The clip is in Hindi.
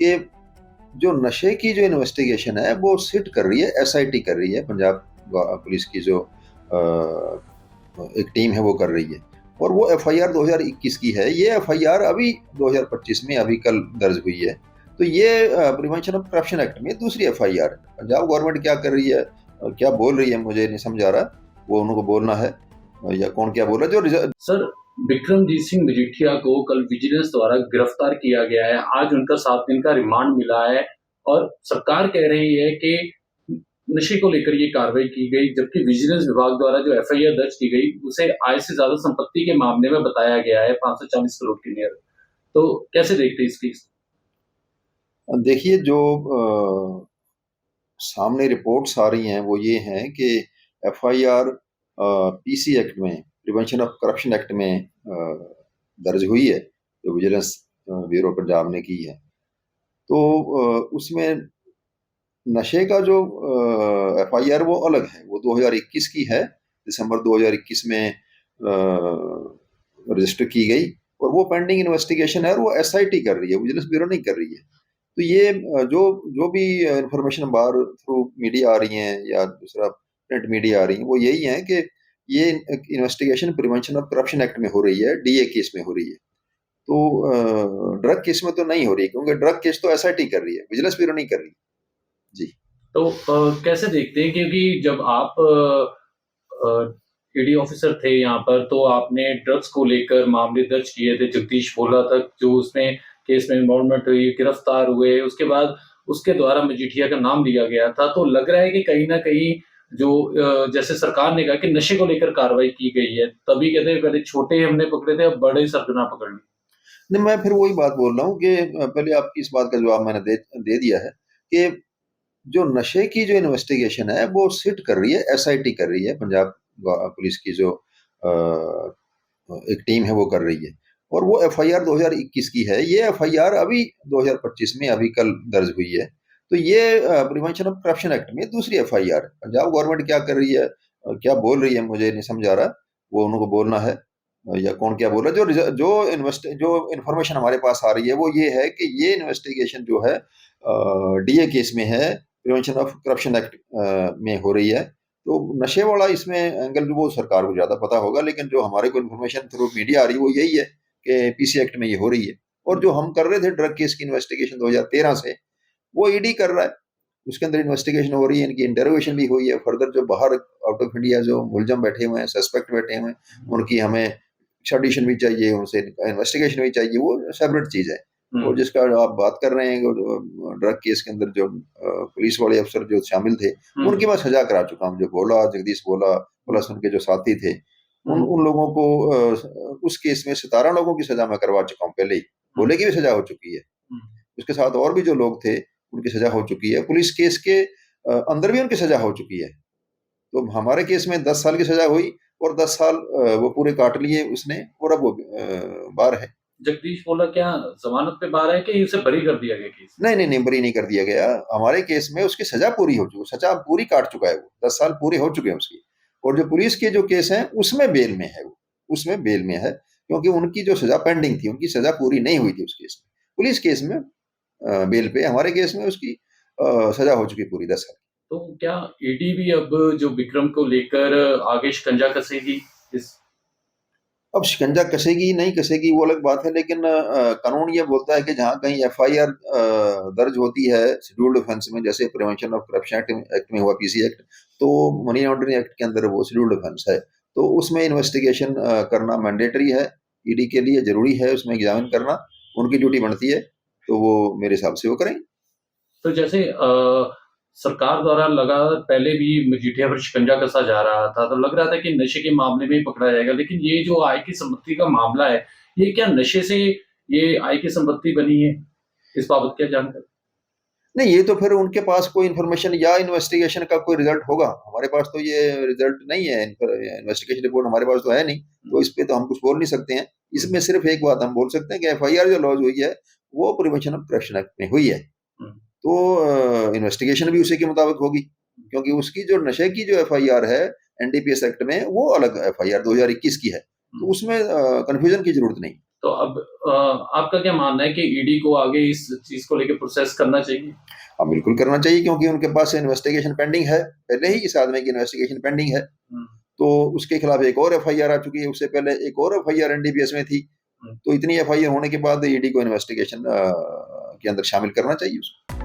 कि जो नशे की जो इन्वेस्टिगेशन है वो सिट कर रही है, एसआईटी कर रही है, पंजाब पुलिस की जो एक टीम है वो कर रही है। और वो एफआईआर 2021 की है। ये एफआईआर अभी 2025 में अभी कल दर्ज हुई है। तो ये प्रिवेंशन ऑफ करप्शन एक्ट में दूसरी एफआईआर है। पंजाब गवर्नमेंट क्या कर रही है, क्या बोल रही है, मुझे नहीं समझ आ रहा। वो उनको बोलना है, या कौन क्या बोल रहा है जो सर, विक्रमजीत सिंह मजीठिया को कल विजिलेंस द्वारा गिरफ्तार किया गया है। आज उनका 7 दिन का रिमांड मिला है और सरकार कह रही है कि नशे को लेकर ये कार्रवाई की गई, जबकि विजिलेंस विभाग द्वारा जो एफआईआर दर्ज की गई उसे आय से ज्यादा संपत्ति के मामले में बताया गया है 540 करोड़ के नियर। तो कैसे देखते हैं इसकी? देखिए, जो सामने रिपोर्ट्स आ रही हैं वो ये हैं कि एफआईआर पीसी एक्ट में, प्रिवेंशन ऑफ करप्शन एक्ट में दर्ज हुई है, जो विजिलेंस ब्यूरो पंजाब ने की है। तो उसमें नशे का जो एफआईआर वो अलग है, वो 2021 की है। दिसंबर 2021 में रजिस्टर की गई और वो पेंडिंग इन्वेस्टिगेशन है और वो एसआईटी कर रही है, विजिलेंस ब्यूरो नहीं कर रही है। तो ये जो जो भी इंफॉर्मेशन बाहर थ्रू मीडिया आ रही है या दूसरा प्रिंट मीडिया आ रही है, वो यही है कि ये investigation prevention of corruption act में हो रही है, डीए केस में हो रही है। तो ड्रग केस में तो नहीं हो रही, क्योंकि ड्रग केस तो एसआईटी कर रही है, विजिलेंस ब्यूरो नहीं कर रही। जी। तो कैसे देखते हैं, क्योंकि जब आप ईडी ऑफिसर थे यहाँ पर, तो आपने ड्रग्स को लेकर मामले दर्ज किए थे। जगदीश भोला तक जो उसमें केस में इन्वॉल्वमेंट हुई, गिरफ्तार हुए, उसके बाद उसके द्वारा मजीठिया का नाम लिया गया था। तो लग रहा है कि कहीं ना कहीं जो जैसे सरकार ने कहा कि नशे को लेकर कार्रवाई की गई है, तभी कहते हैं पहले छोटे हमने पकड़े थे, अब बड़े सरगना पकड़ लिए। नहीं, मैं फिर वही बात बोल रहा हूँ कि पहले आपकी इस बात का जवाब मैंने दे दिया है कि जो नशे की जो इन्वेस्टिगेशन है वो सिट कर रही है, एसआईटी कर रही है, पंजाब पुलिस की जो एक टीम है वो कर रही है। और वो एफआईआर 2021 की है। ये एफआईआर अभी 2025 में अभी कल दर्ज हुई है। तो ये प्रिवेंशन ऑफ करप्शन एक्ट में दूसरी एफआईआर है। पंजाब गवर्नमेंट क्या कर रही है, क्या बोल रही है, मुझे नहीं समझ आ रहा। वो उनको बोलना है, या कौन क्या बोल रहा है। जो इन्फॉर्मेशन हमारे पास आ रही है वो ये है कि ये इन्वेस्टिगेशन जो है डीए केस में है, प्रिवेंशन ऑफ करप्शन एक्ट में हो रही है। तो नशे वाला इसमें एंगल जो वो सरकार को ज्यादा पता होगा, लेकिन जो हमारे को इन्फॉर्मेशन थ्रू मीडिया आ रही है वो यही है कि पीसी एक्ट में ये हो रही है। और जो हम कर रहे थे ड्रग केस की इन्वेस्टिगेशन 2013 से, वो ईडी कर रहा है। उसके अंदर इन्वेस्टिगेशन हो रही है, इनकी इंटरोगेशन भी हुई है। फर्दर जो बाहर आउट ऑफ इंडिया जो मुलजम बैठे हुए हैं, सस्पेक्ट बैठे हुए हैं, उनकी हमें एक्स्ट्राडिशन भी चाहिए, उनसे इन्वेस्टिगेशन भी चाहिए, वो सेपरेट चीज है। और जिसका आप बात कर रहे हैं, ड्रग केस के अंदर जो पुलिस वाले अफसर जो शामिल थे, उनकी मैं सजा करा चुका हूँ। जो बोला, जगदीश बोला प्लस उनके जो साथी थे, उन लोगों को उस केस में 17 लोगों की सजा मैं करवा चुका हूँ पहले ही। बोले की भी सजा हो चुकी है। उसके साथ और भी जो लोग थे उनकी सजा हो चुकी है। पुलिस केस के अंदर भी उनकी सजा हो चुकी है। तो हमारे केस में 10 साल की सजा हुई और 10 साल वो पूरे काट लिए उसने, और अब वो बाहर है। जगदीश बोला क्या जमानत पे बाहर है कि उसे बरी कर दिया गया केस? नहीं नहीं नहीं, बरी नहीं कर दिया गया। हमारे केस में उसकी सजा पूरी हो चुकी, सजा पूरी काट चुका है वो, 10 साल पूरे हो चुके हैं उसकी। और जो पुलिस के जो केस हैं उसमें बेल में है वो, उसमें बेल में है, क्योंकि उनकी जो सजा पेंडिंग थी, उनकी सजा पूरी नहीं हुई थी उस केस में। पुलिस केस में बेल पे, हमारे केस में उसकी सजा हो चुकी पूरी 10 साल। तो क्या ईडी भी अब जो विक्रम को लेकर आगे शिकंजा कसेगी इस? अब शिकंजा कसेगी नहीं कसेगी वो अलग बात है, लेकिन कानून ये बोलता है कि जहां कहीं एफआईआर दर्ज होती है शेड्यूल्ड ऑफेंस में, जैसे प्रिवेंशन ऑफ करप्शन एक्ट में हुआ, पीसी एक्ट, तो मनी लॉन्ड्रिंग एक्ट के अंदर वो शेड्यूल्ड ऑफेंस है। तो उसमें इन्वेस्टिगेशन करना मैंडेटरी है, ईडी के लिए जरूरी है उसमें एग्जामिन करना, उनकी ड्यूटी बनती है। तो वो मेरे हिसाब से वो करें। तो जैसे सरकार द्वारा लगा पहले भी मजीठिया पर शिकंजा कसा जा रहा था, तो लग रहा था कि नशे के मामले में ही पकड़ा जाएगा, लेकिन ये जो आय की संपत्ति का मामला है, ये क्या नशे से ये आय की संपत्ति बनी है? इस बाबत क्या जानकारी? नहीं, ये तो फिर उनके पास कोई इन्फॉर्मेशन या इन्वेस्टिगेशन का कोई रिजल्ट होगा। हमारे पास तो ये रिजल्ट नहीं है, इन्वेस्टिगेशन रिपोर्ट हमारे पास तो है नहीं। तो इस पे तो हम कुछ बोल नहीं सकते हैं। इसमें सिर्फ एक बात हम बोल सकते हैं कि एफआईआर जो लॉन्च हुई है वो प्रिवेंशन ऑफ करप्शन एक्ट में हुई है। तो इन्वेस्टिगेशन भी उसी के मुताबिक होगी, क्योंकि उसकी जो नशे की जो एफआईआर है एनडीपीएस एक्ट में, वो अलग एफआईआर 2021 की है। तो उसमें कंफ्यूजन की जरूरत नहीं। तो अब आपका क्या मानना है कि ईडी को आगे इस चीज को लेकर प्रोसेस करना चाहिए? हाँ, बिल्कुल करना चाहिए, क्योंकि उनके पास इन्वेस्टिगेशन पेंडिंग है, पहले ही इस आदमी की इन्वेस्टिगेशन पेंडिंग है। हम्म, तो उसके खिलाफ एक और एफआईआर आ चुकी है, उससे पहले एक और एफआईआर एनडीपीएस में थी। हम्म। तो इतनी एफआईआर होने के बाद ईडी को इन्वेस्टिगेशन के अंदर शामिल करना चाहिए उसको।